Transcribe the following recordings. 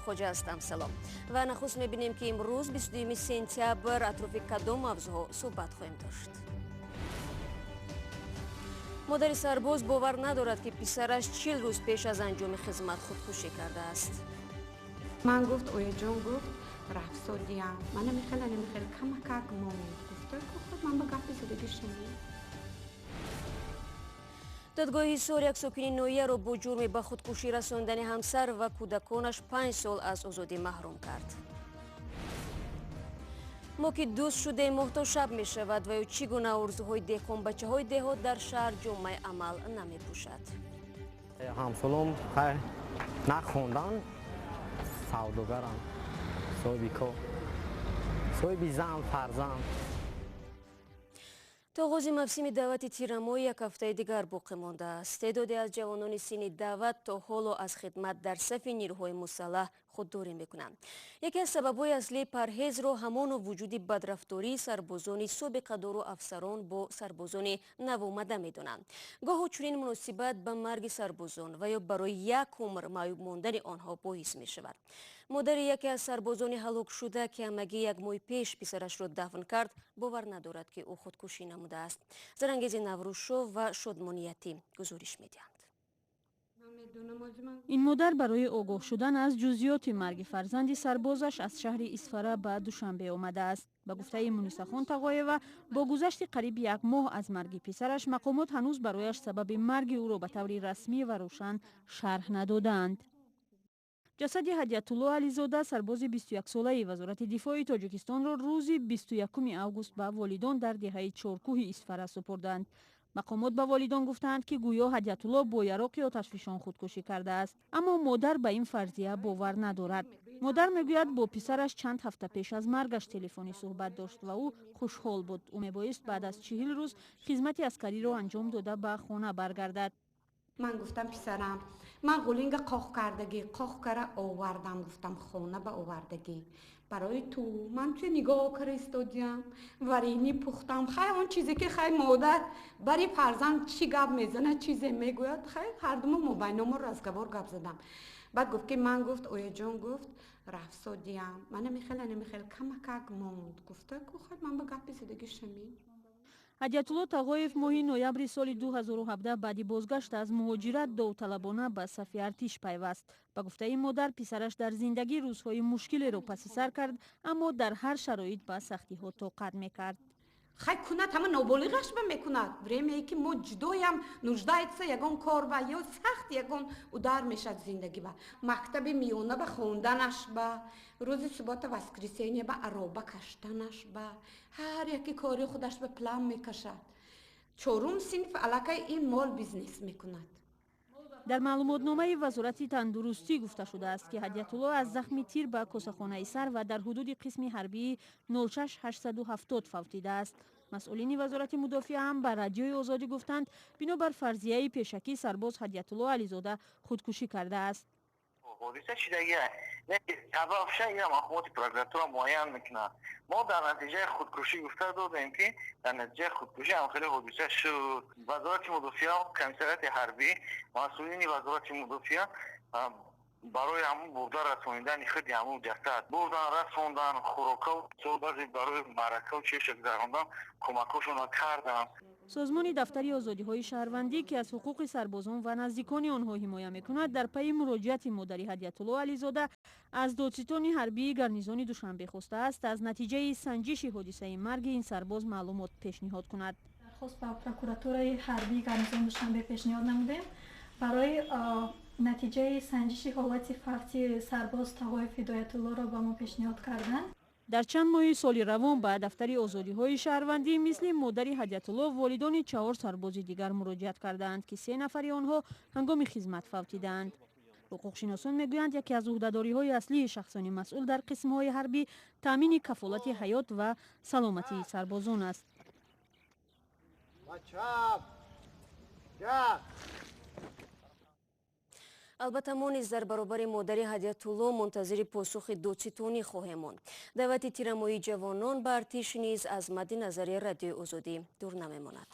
хоҷа ҳастам. Салом. Ва нахуст мебинем ки имрӯз 22 сентябр атрофи кадом мавзӯъҳо суҳбат хоҳем дошт. модари сарбоз бовар надорад ки писараш 40 рӯз пеш аз анҷоми хизмат худкушӣ кардааст. ман гуфт ояҷон гуфт рафсодиям мана михела намихел камакак монд гуфта гуфт ман ба гапи зидаги шумо. додгоҳи ҳисор як сокини ноҳияро бо ҷурми ба худкушӣ расонидани ҳамсар ва кӯдаконаш 5 сол аз озодӣ маҳрум кард. мо ки дӯст шудаем моҳтоҷ шаб мешавад ва ё чӣ гуна орзуҳои деҳқонбачаҳои деҳот дар шаҳр ҷомаи амал намепӯшад. ҳамсолом хай нахондан савдогарам соҳиби кор соҳиби зан фарзанд. то оғози мавсими даъвати тирамоҳӣ як ҳафтаи дигар боқӣ мондааст. теъдоде аз ҷавонони синни даъват то ҳоло аз хидмат дар сафи нирӯҳои мусаллаҳ худдорӣ мекунанд. яке аз сабабҳои аслии парҳезро ҳамону вуҷуди бадрафтории сарбозони собиқадору афсарон бо сарбозони навомада медонанд. гоҳо чунин муносибат ба марги сарбозон ва ё барои як умр маъюб мондани онҳо боис мешавад. модари яке аз сарбозони ҳалок шуда ки ҳамагӣ як моҳи пеш писарашро дафн кард бовар надорад ки ӯ худкушӣ намудааст. зарангези наврӯзшоҳ ва шодмониятӣ гузориш медиҳанд. ин модар барои огоҳ шудан аз ҷузъиёти марги фарзанди сарбозаш аз шаҳри исфара ба душанбе омадааст. ба гуфтаи мунисахон тағоева бо гузашти қариб як моҳ аз марги писараш мақомот ҳанӯз барояш сабаби марги ӯро ба таври расмӣ ва рӯшан шарҳ надоданд. ҷасади ҳадиятулло ализода сарбози 21-солаи вазорати дифои тоҷикистонро рӯзи 21 август ба волидон дар деҳаи чоркӯҳи исфара супурданд. мақомот ба волидон гуфтанд ки гӯё ҳадиятулло бо яроқи оташфишон худкушӣ кардааст, аммо модар ба ин фарзия бовар надорад. модар мегӯяд бо писараш чанд ҳафта пеш аз маргаш телефонӣ суҳбат дошт ва ӯ хушҳол буд. ӯ мебоист баъд аз 40 рӯз хизмати аскариро анҷом дода ба хона баргардад. ман гуфтам писарам ман ғулинга қоқ кардагӣ қоқ кара овардам гуфтам хона ба овардагӣ барои ту ман туя нигоҳ кара истодиям варини пухтам хай он чизе ки хай модар бари фарзанд чӣ гап мезанад чизе мегӯяд хай ҳардумо мобайномо разговор гап задам. баъд гуфт ки ман гуфт ояҷон гуфт рафсодиям мана михел камакак монд гуфта хай ман ба гапи зидаги шамӣ. ҳадиятулло тағоев моҳи ноябри соли 2017 баъди бозгашт аз муҳоҷират довталабона ба сафи артиш пайваст. ба гуфтаи модар писараш дар зиндагӣ рӯзҳои мушкилеро паси сар кард, аммо дар ҳар шароит ба сахтиҳо тоқат мекард. хай кунад ҳама ноболиғаш ба мекунад времяе ки мо ҷудоям нуждаитса ягон кор ба ё сахт ягон удар мешад зиндагӣ ба мактаби миёна ба хонданаш ба рӯзи субота воскресенье ба ароба каштанаш ба ҳар яке кори худаш ба план мекашад. чорум синф аллакай ин мол бизнес мекунад. дар маълумотномаи вазорати тандурустӣ гуфта шудааст ки ҳадиятулло аз захми тир ба косахонаи сар ва дар ҳудуди қисми ҳарбии 06870 фавтидааст. масъулини вазорати мудофиа ҳам ба радиои озодӣ гуфтанд бинобар фарзияи пешакӣ сарбоз ҳадиятулло ализода худкушӣ кардааст. ҳодиса шидагия сабабша ин маҳкумоти прокуратура муайян мекунад. мо дар натиҷаи худкушӣ гуфта додем ки дар натиҷаи худкушӣ ҳамхеле ҳодиса шуд. вазорати мудофиа комиссарияти ҳарбӣ масъулини вазорати мудофиа барои ҳамун бурдан расонидани худи ҳамун ҷасад бурдан расондан хӯрока баъзе барои маърака чешак зарондан кӯмакҳошонро карданд. созмони дафтари озодиҳои шаҳрвандӣ ки аз ҳуқуқи сарбозон ва наздикони онҳо ҳимоя мекунад дар пайи муроҷиати модари ҳадиятулло ализода аз додситони ҳарбии гарнизони душанбе хостааст аз натиҷаи санҷиши ҳодисаи марги ин сарбоз маълумот пешниҳод кунад. дархост ба прокуратураи ҳарбии гарнизони душанбе пешниҳод намудем барои натиҷаи санҷиши ҳолати факти сарбоз тағоев ҳидоятуллоро ба мо пешниҳод карданд. дар чанд моҳи соли равон ба дафтари озодиҳои шаҳрвандӣ мисли модари ҳадиятулло волидони 4 сарбози дигар муроҷиат кардаанд ки 3 нафари онҳо ҳангоми хизмат фавтидаанд. ҳуқуқшиносон мегӯянд яке аз уҳдадориҳои аслии шахсони масъул дар қисмҳои ҳарбӣ таъмини кафолати ҳаёт ва саломатии сарбозон аст. албатта мо низ дар баробари модари ҳадиятулло мунтазири посухи додситонӣ хоҳем монд. даъвати тирамоҳии ҷавонон ба артиш низ аз мадди назари радиои озодӣ дур намемонад.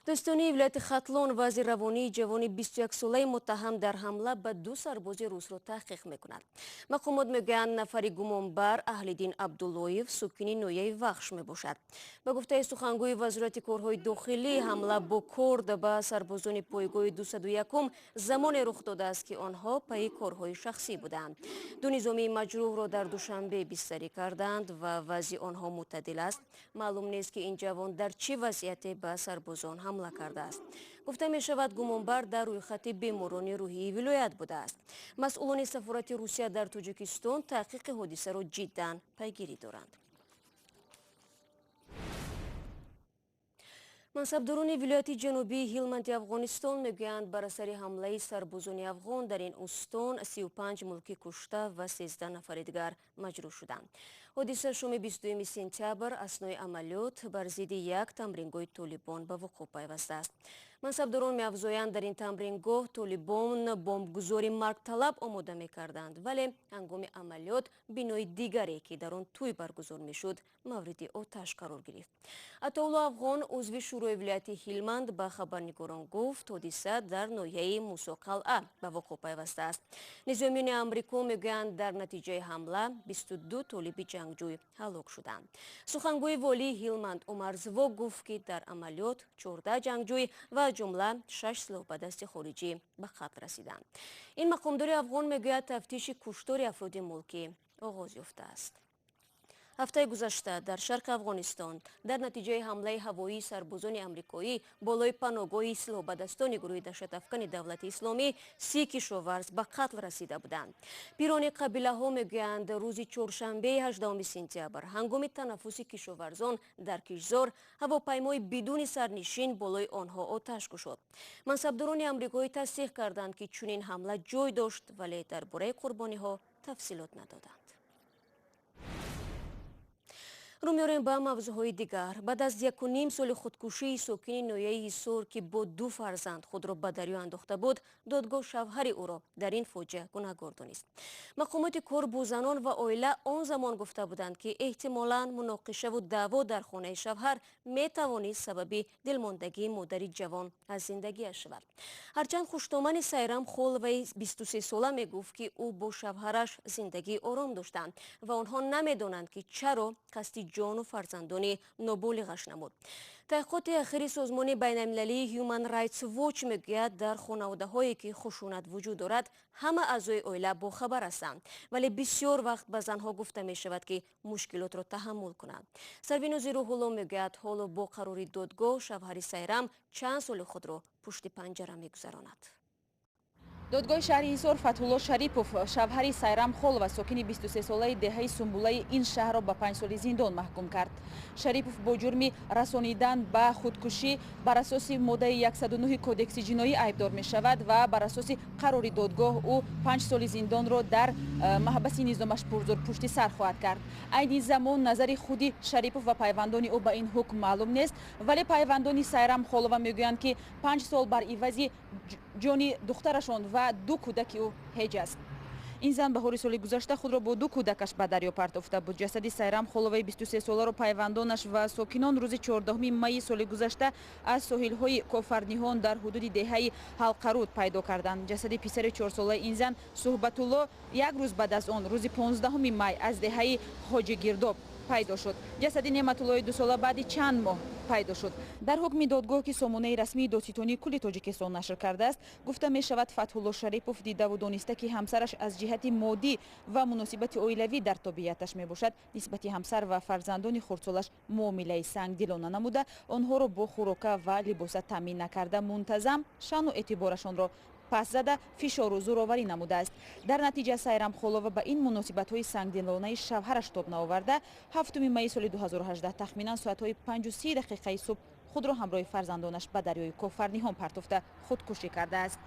دوستانی ولایت خطلون وزیر روانی جوانی 21 ساله متهم در حمله به 2 سرباز روس را تحقیق میکند. مقامات میگویند نفری گمانبر اهل‌دین عبداللهیف ساکن نویه وخش میباشد. به گفته سخنگوی وزارت کارهای داخلی حمله با کرد به سربازان پایگاه 201 زمان رخ داده است که آنها پای کارهای شخصی بودند. 2 نظامی مجروح را در دوشنبه بستری کردند و وضع آنها معتدل است. معلوم نیست که این جوان در چه وضعیتی به سربازان حمله کرده است. گفته می شود گمانبر در روی خط بیماران روحی ولایت بوده است. مسئولان سفارت روسیه در تاجیکستان تحقیق حادثه را جداً پیگیری دارند. منصبداران ولایت جنوبی هلمند افغانستان میگویند بر اثر حمله سربازان افغان در این استان 35 ملکی کشته و 13 نفر دیگر مجروح شدند. حادثه شام 22 سентябр اثنای عملیات بر ضد یک تمرینگاه طالبان به وقوع پیوسته است. منصبداران می‌افزایند در این تمرینگاه طالبان بمبگذاری مرگ‌طلب آماده می‌کردند، ولی هنگام عملیات بنای دیگری که در آن توی برگزار می‌شد مورد آتش قرار گرفت. عطاالله افغان عضو شورای ولایت هلمند به خبرنگاران گفت حادثه در ناحیه موسی قلعه به وقوع پیوسته است. نظامیان آمریکا میگویند در نتیجه حمله 22 طالب جنگجوی هلاک شدند. سخنگوی والی هلمند عمر زوا گفت که در عملیات 14 جنگجوی و جمله 6 سلاح به دست خارجی به قتل رسیدند. این مقامدار افغان میگوید تفتیش کشتار افراد ملکی آغاز یافته است. هفته گذشته در شرق افغانستان در نتیجه حمله هوایی سربازان آمریکایی بالای پناهگاه سلاح به دستان گروه دهشت افکن دولت اسلامی 30 کشاورز به قتل رسیده بودند. پیران قبیله ها میگویند روز چهارشنبه 18 سентябр هنگام تنفس کشاورزان در کشزار هواپیمای بدون سرنشین بالای آنها آتش گشود. منصبداران آمریکایی تصدیق کردند که چنین حمله جای داشت، ولی درباره قربانی ها تفصیلات ندادند. رو می‌آوریم به موضوعهای دیگر. بعد از 1.5 سال خودکشی ساکن ناحیه حصار که با 2 فرزند خود را به دریا انداخته بود، دادگاه شوهر او را در این فاجعه گناهکار دانست. مقامات کار با زنان و عائله آن زمان گفته بودند که احتمالاً مناقشه و دعوا در خانه شوهر می‌توانست سبب دلماندگی مادر جوان از زندگیش شود. هرچند خوشتامن سیرام خول و 23 ساله میگفت که او با شوهرش زندگی آرام داشتند و آنها نمی‌دانند که چرا قصد جان و فرزندان نابالغش نمود. تحقیقات اخیر سازمان بین‌المللی هیومن رایتس واچ میگوید در خانواده هایی که خشونت وجود دارد همه اعضای عائله با خبر هستند، ولی بسیار وقت به زنها گفته می شود که مشکلات را تحمل کنند. سروین زیروهولو میگوید حالا با قرار دادگاه شوهر سیرام چند سال خود را پشت پنجره میگذراند. دادگاه شهری حصار فتح‌الله شریپов شوهر سیرام خول و ساکن 23 ساله دهه سنبوله این شهر را به 5 سال زندان محکوم کرد. شریپов با جرمی رسانیدن به خودکشی بر اساس ماده 109 کودکس جنایی ایبدار می شود و بر اساس قرار دادگاه او 5 سال زندان را در محبس نظامش پرزور پشت سر خواهد کرد. این زمان نظر خودی شریپov و پیوندان او به این حکم معلوم نیست، ولی پیوندان سیرام خولوا میگویند که 5 سال بر عوض جانی دخترشان و 2 کودک او هیچ است. این زن بهار سال گذشته خود را با 2 کودکش به دریا پرتافته بود. جسد سیرام خولوی 23 ساله را پیوندانش و ساکنان روز 14 می سال گذشته از ساحل‌های کافرنیهان در حدود دهه حلقرود پیدا کردند. جسد پسر 4 ساله این زن صحبت‌الله یک روز بعد از آن روز 15 می از دهه حاجی گرداب پیدا شد. جسد نعمت‌الله 2 ساله بعد چند ماه پیدا شد. در حکم دادگاه که سامانه رسمی دادستانی کل تاجیکستان نشر کرده است، گفته می شود فتح‌الله شریپov دیده و دانسته که همسرش از جهت مادی و مناسبت عائلوی در تابعیتش می باشد، نسبت همسر و فرزندان خردسالش معامله سنگدلانه نموده، آنها را با خوراک و لباس تامین نکرده، منتظم شأن و اعتبارشان را پس زده فشار و زورآوری نموده است. در نتیجه سیرام خولوا به این مناسبت‌های سنگدلانه شوهرش تاب نآورده، 7 می سال 2018 تخمینا ساعت‌های 5:30 دقیقه صبح خود را همراه فرزندانش به دریای کافرنیهان پرتافته خودکشی کرده است.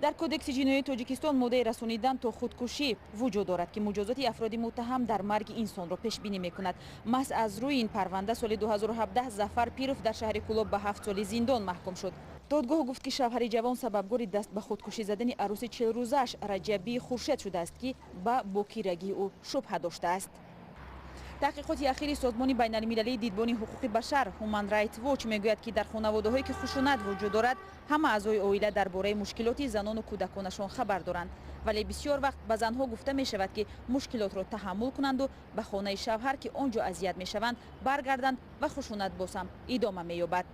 در کودکس جنایی تاجیکستان ماده رسانیدن تا خودکشی وجود دارد که مجازات افراد متهم در مرگ انسان را پیش بینی می‌کند. محض از روی این پرونده سال 2017 ظفر پیروف در شهر کلاب به 7 سال زندان محکوم شد. دادگاه گفت که شوهر جوان سببگار دست به خودکشی زدن عروس 40 روزش رجبی خورشید شده است که به باکیرگی او شبهه داشته است. таҳқиқоти ахири созмони байналмилалии дидбони ҳуқуқи башар Human Rights Watch мегӯяд, ки дар хонаводаҳое ки хушунат вуҷуд дорад, ҳама аъзои оила дар бораи мушкилоти занону кӯдаконашон хабар доранд, вале бисёр вақт ба занҳо гуфта мешавад, ки мушкилотро таҳаммул кунанду ба хонаи шавҳар, ки он ҷо азият мешаванд, баргарданд ва хушунат боз ҳам идома меёбад.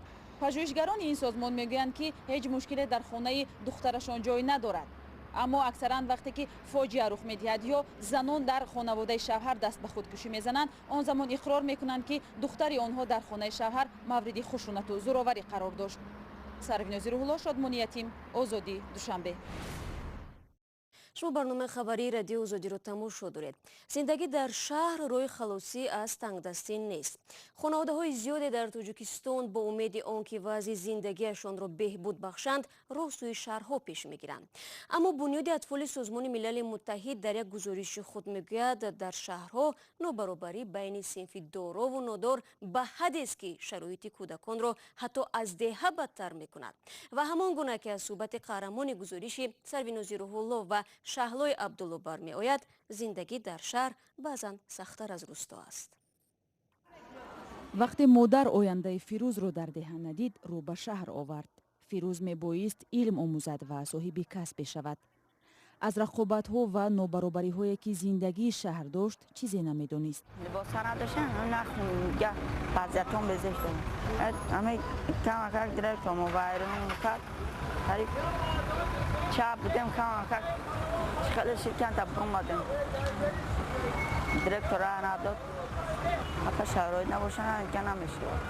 пажӯҳишгарони ин созмон мегӯянд, ки ҳеҷ мушкиле дар хонаи духтарашон ҷой надорад. аммо аксаран вақте ки фоҷиа рух медиҳад ё занон дар хонаводаи шавҳар даст ба худкушӣ мезананд, он замон иқрор мекунанд, ки духтари онҳо дар хонаи шавҳар мавриди хушунату зӯроварӣ қарор дошт. Сарвинози Рӯҳулло, Шодмониятим, Озодӣ, Душанбе. шумо барномаи хабарии радиои Озодиро тамошо доред. зиндагӣ дар шаҳр роҳи халосӣ аз тангдастӣ нест. хонаводаҳои зиёде дар Тоҷикистон бо умеди он ки вазъи зиндагиашонро беҳбуд бахшанд, роҳ сӯи шаҳрҳо пеш мегиранд. аммо бунёди атфоли Созмони Милали Муттаҳид дар як гузориши худ мегӯяд, дар шаҳрҳо нобаробарӣ байни синфи дорову нодор ба ҳаддест, ки шароити кӯдаконро ҳатто аз деҳа бадтар мекунад. ва ҳамон гуна ки аз суҳбати қаҳрамони гузориши Сарвинози Рӯҳулло ва Шаҳлои Абдулло бармеояд, зиндагӣ дар шаҳр баъзан сахттар аз рӯсто аст. вақте модар ояндаи Фирӯзро дар деҳа надид, рӯ ба шаҳр овард. Фирӯз мебоист илм омӯзад ва соҳиби касб бешавад. аз рақобатҳо ва нобаробариҳое ки зиндагии шаҳр дошт чизе намедонист. либоса надоштан нахунга вазъиятон безешт ҳамаи камакак директормо вайрон кард тариф чап будем камакак чиқадар ширканта бумадем директор раа надод ака шароит набошанд ка намешавад.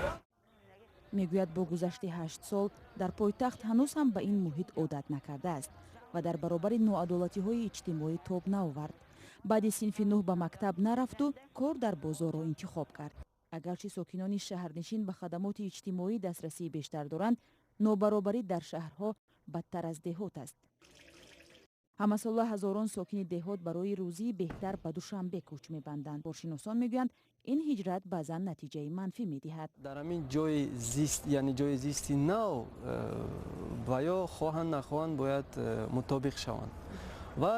мегӯяд бо гузашти 8 сол дар пойтахт ҳанӯз ҳам ба ин муҳит одат накардааст ва дар баробари ноадолатиҳои иҷтимоӣ тоб наовард. баъди синфи 9 ба мактаб нарафту кор дар бозорро интихоб кард. агарчи сокинони шаҳрнишин ба хадамоти иҷтимоӣ дастрасии бештар доранд, нобаробарӣ дар шаҳрҳо бадтар аз деҳот аст. ҳамасола ҳазорон сокини деҳот барои рӯзии беҳтар ба Душанбе кӯч мебанданд. боршиносон мегӯянд, ин ҳиҷрат баъзан натиҷаи манфӣ медиҳад. дар ҳамин ҷои зист, яъне ҷои зисти нав ва ё хоҳанд нахоҳанд бояд мутобиқ шаванд ва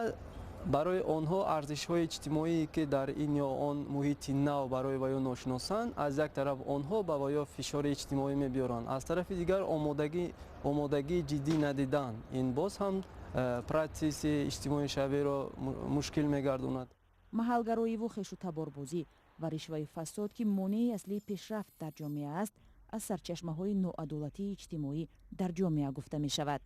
барои онҳо арзишҳои иҷтимоие ки дар ин ё он муҳити нав барои ва ё ношиносанд, аз як тараф онҳо ба ва ё фишори иҷтимоӣ мебиёранд, аз тарафи дигар омодагии ҷиддӣ надидан, ин боз ҳам протесси иҷтимоии шаҳриро мушкил мегардонад. маҳалгароиву хешу таборбозӣ ва ришваи фасод ки монеи аслии пешрафт дар ҷомеа аст, аз сарчашмаҳои ноадолатии иҷтимоӣ дар ҷомеа гуфта мешавад.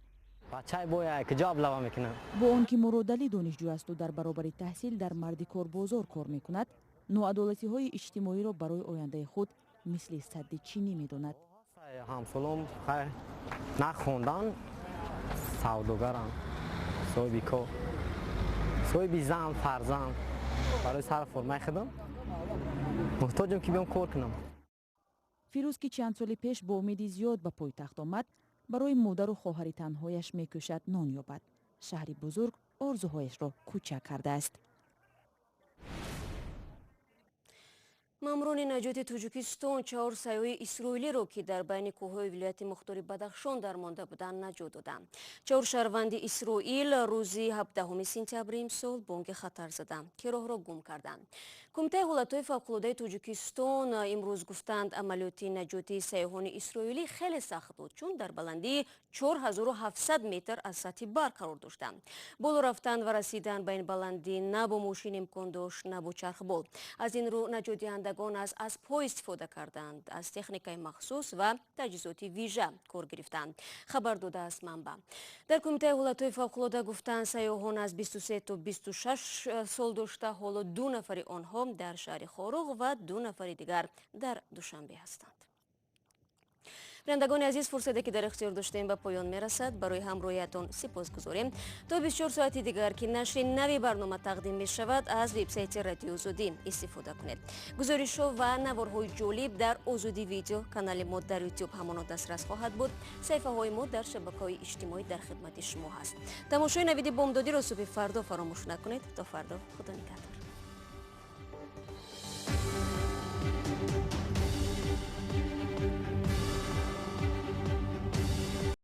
бо он ки муродали донишҷӯ асту дар баробари таҳсил дар марди корбозор кор мекунад, ноадолатиҳои иҷтимоиро барои ояндаи худ мисли садди чинӣ медонад. ҳамсолам нахондан савдогарам, соҳиби кор, соҳиби зан, фарзанд, барои сар формаи худам муҳтоҷам ки биём кор кунам. фирӯз ки чанд соли пеш бо умеди зиёд ба пойтахт омад, барои модару хоҳари танҳояш мекӯшад нон ёбад. шаҳри бузург орзуҳояшро кӯчак кардааст. маъмурони наҷоти Тоҷикистон 4 сайёҳи исроилиро, ки дар байни кӯҳҳои вилояти мухтори Бадахшон дармонда буданд, наҷот доданд. 4 шаҳрванди Исроил рӯзи 17 сентябри имсол бонги хатар заданд, ки роҳро гум карданд. кумитаи ҳолатҳои фавқулодаи Тоҷикистон имрӯз гуфтанд, амалиёти наҷоти сайёҳони исроилӣ хеле сахт буд, чун дар баландии 4700 метр аз сатҳи бар қарор доштанд. боло рафтан ва расидан ба ин баландӣ на бо мошин имкон дошт, на бо чархбол. аз ин рӯ наҷотдиҳандагон аз аспҳо истифода карданд, аз техникаи махсус ва таҷҳизоти вижа кор гирифтанд, хабар додааст манбаъ. дар кумитаи ҳолатҳои фавқулода гуфтанд, сайёҳон аз 23 то 26 сол дошта, ҳоло 2 нафари онҳо дар шаҳри Хоруғ ва 2 нафари дигар дар Душанбе ҳастанд. бинандагони азиз, фурсате ки дар ихтиёр доштем ба поён мерасад. барои ҳамроҳиятон сипосгузорем. то 24 соати дигар ки нашри нави барнома тақдим мешавад, аз вебсайти радиои Озодӣ истифода кунед. гузоришҳо ва наворҳои ҷолиб дар Озодӣ видео канали мо дар YouTube ҳамоно дастрас хоҳад буд. саҳифаҳои мо дар шабакаҳои иҷтимоӣ дар хидмати шумо ҳаст. тамошои навиди бомдодиро субҳи фардо фаромӯш накунед. то фардо, худо нигаҳдор.